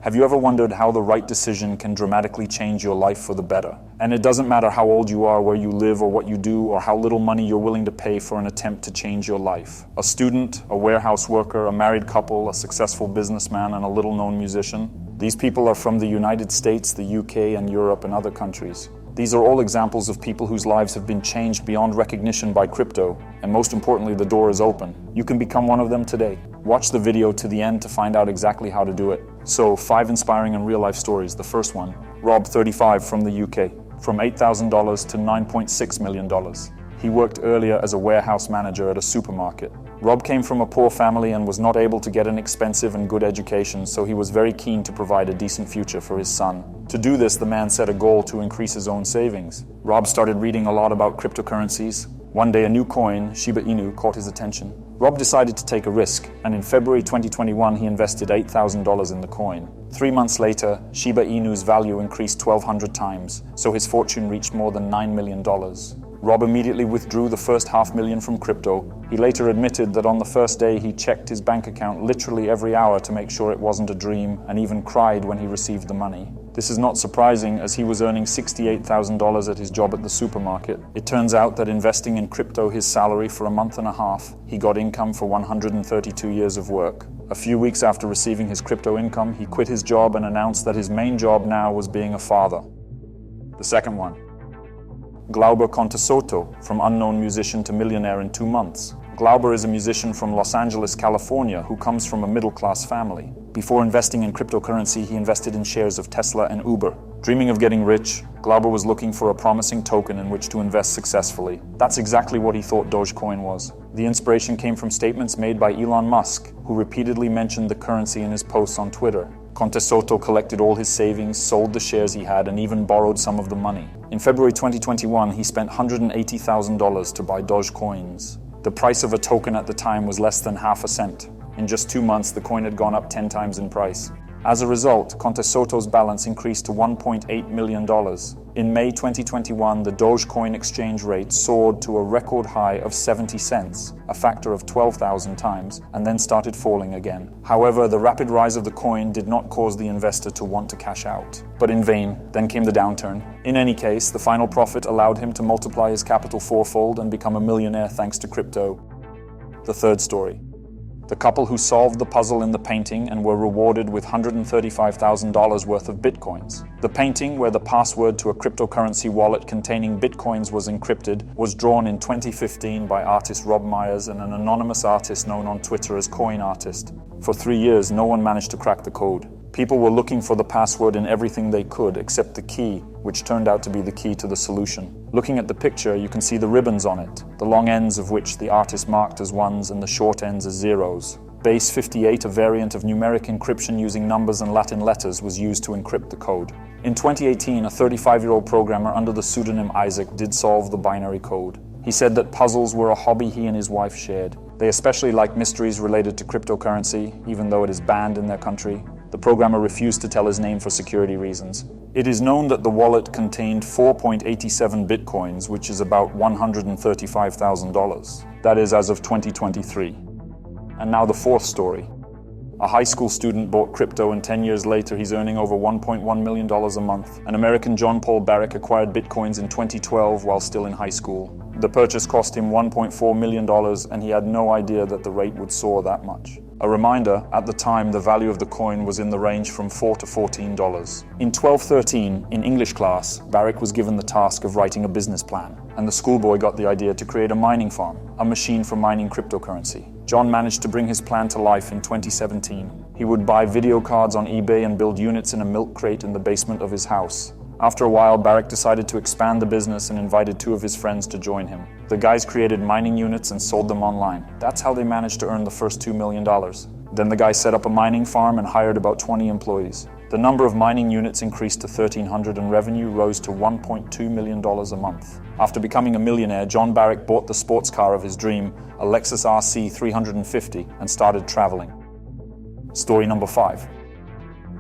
Have you ever wondered how the right decision can dramatically change your life for the better? And it doesn't matter how old you are, where you live, or what you do, or how little money you're willing to pay for an attempt to change your life. A student, a warehouse worker, a married couple, a successful businessman, and a little-known musician. These people are from the United States, the UK, and Europe, and other countries. These are all examples of people whose lives have been changed beyond recognition by crypto, and most importantly, the door is open. You can become one of them today. Watch the video to the end to find out exactly how to do it. So, 5 inspiring and real-life stories. The first one, Rob, 35, from the UK. From $8,000 to $9.6 million. He worked earlier as a warehouse manager at a supermarket. Rob came from a poor family and was not able to get an expensive and good education, so he was very keen to provide a decent future for his son. To do this, the man set a goal to increase his own savings. Rob started reading a lot about cryptocurrencies. One day, a new coin, Shiba Inu, caught his attention. Rob decided to take a risk, and in February 2021, he invested $8,000 in the coin. 3 months later, Shiba Inu's value increased 1,200 times, so his fortune reached more than $9 million. Rob immediately withdrew the first $500,000 from crypto. He later admitted that on the first day he checked his bank account literally every hour to make sure it wasn't a dream, and even cried when he received the money. This is not surprising, as he was earning $68,000 at his job at the supermarket. It turns out that investing in crypto his salary for a month and a half, he got income for 132 years of work. A few weeks after receiving his crypto income, he quit his job and announced that his main job now was being a father. The second one, Glauber Contesoto, from unknown musician to millionaire in 2 months. Glauber is a musician from Los Angeles, California, who comes from a middle-class family. Before investing in cryptocurrency, he invested in shares of Tesla and Uber. Dreaming of getting rich, Glauber was looking for a promising token in which to invest successfully. That's exactly what he thought Dogecoin was. The inspiration came from statements made by Elon Musk, who repeatedly mentioned the currency in his posts on Twitter. Contesoto collected all his savings, sold the shares he had, and even borrowed some of the money. In February 2021, he spent $180,000 to buy Dogecoins. The price of a token at the time was less than half a cent. In just 2 months, the coin had gone up 10 times in price. As a result, Contesoto's balance increased to $1.8 million. In May 2021, the Dogecoin exchange rate soared to a record high of 70 cents, a factor of 12,000 times, and then started falling again. However, the rapid rise of the coin did not cause the investor to want to cash out. But in vain, then came the downturn. In any case, the final profit allowed him to multiply his capital fourfold and become a millionaire thanks to crypto. The third story, the couple who solved the puzzle in the painting and were rewarded with $135,000 worth of bitcoins. The painting, where the password to a cryptocurrency wallet containing bitcoins was encrypted, was drawn in 2015 by artist Rob Myers and an anonymous artist known on Twitter as Coin Artist. For 3 years, no one managed to crack the code. People were looking for the password in everything they could except the key, which turned out to be the key to the solution. Looking at the picture, you can see the ribbons on it, the long ends of which the artist marked as ones and the short ends as zeros. Base 58, a variant of numeric encryption using numbers and Latin letters, was used to encrypt the code. In 2018, a 35-year-old programmer under the pseudonym Isaac did solve the binary code. He said that puzzles were a hobby he and his wife shared. They especially like mysteries related to cryptocurrency, even though it is banned in their country. The programmer refused to tell his name for security reasons. It is known that the wallet contained 4.87 bitcoins, which is about $135,000. That is as of 2023. And now the fourth story. A high school student bought crypto, and 10 years later he's earning over $1.1 million a month. An American, John Paul Barrick, acquired bitcoins in 2012 while still in high school. The purchase cost him $1.4 million, and he had no idea that the rate would soar that much. A reminder, at the time the value of the coin was in the range from $4 to $14. In 1213, in English class, Barrick was given the task of writing a business plan, and the schoolboy got the idea to create a mining farm, a machine for mining cryptocurrency. John managed to bring his plan to life in 2017. He would buy video cards on eBay and build units in a milk crate in the basement of his house. After a while, Barrick decided to expand the business and invited 2 of his friends to join him. The guys created mining units and sold them online. That's how they managed to earn the first $2 million. Then the guys set up a mining farm and hired about 20 employees. The number of mining units increased to 1,300 and revenue rose to $1.2 million a month. After becoming a millionaire, John Barrick bought the sports car of his dream, a Lexus RC 350, and started traveling. Story number 5.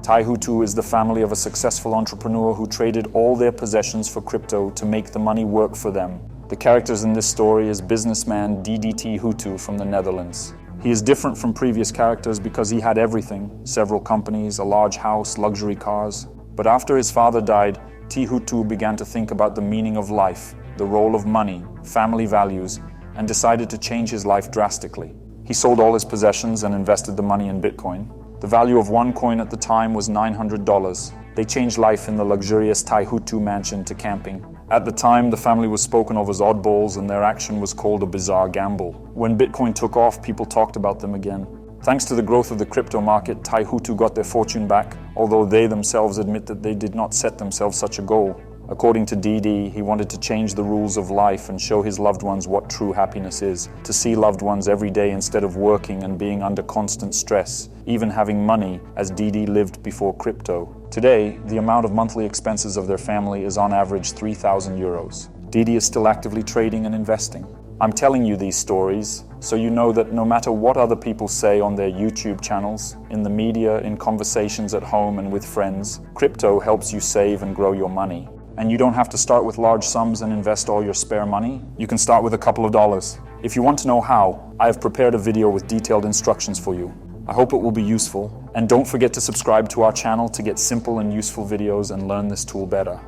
Tai Hutu is the family of a successful entrepreneur who traded all their possessions for crypto to make the money work for them. The characters in this story is businessman DDT Hutu from the Netherlands. He is different from previous characters because he had everything, several companies, a large house, luxury cars. But after his father died, Tihutu began to think about the meaning of life, the role of money, family values, and decided to change his life drastically. He sold all his possessions and invested the money in Bitcoin. The value of one coin at the time was $900. They changed life in the luxurious Tihutu mansion to camping. At the time, the family was spoken of as oddballs and their action was called a bizarre gamble. When Bitcoin took off, people talked about them again. Thanks to the growth of the crypto market, Tihutu got their fortune back, although they themselves admit that they did not set themselves such a goal. According to DD, he wanted to change the rules of life and show his loved ones what true happiness is, to see loved ones every day instead of working and being under constant stress, even having money, as DD lived before crypto. Today, the amount of monthly expenses of their family is on average 3,000 euros. DD is still actively trading and investing. I'm telling you these stories so you know that no matter what other people say on their YouTube channels, in the media, in conversations at home and with friends, crypto helps you save and grow your money. And you don't have to start with large sums and invest all your spare money. You can start with a couple of dollars. If you want to know how, I have prepared a video with detailed instructions for you. I hope it will be useful. And don't forget to subscribe to our channel to get simple and useful videos and learn this tool better.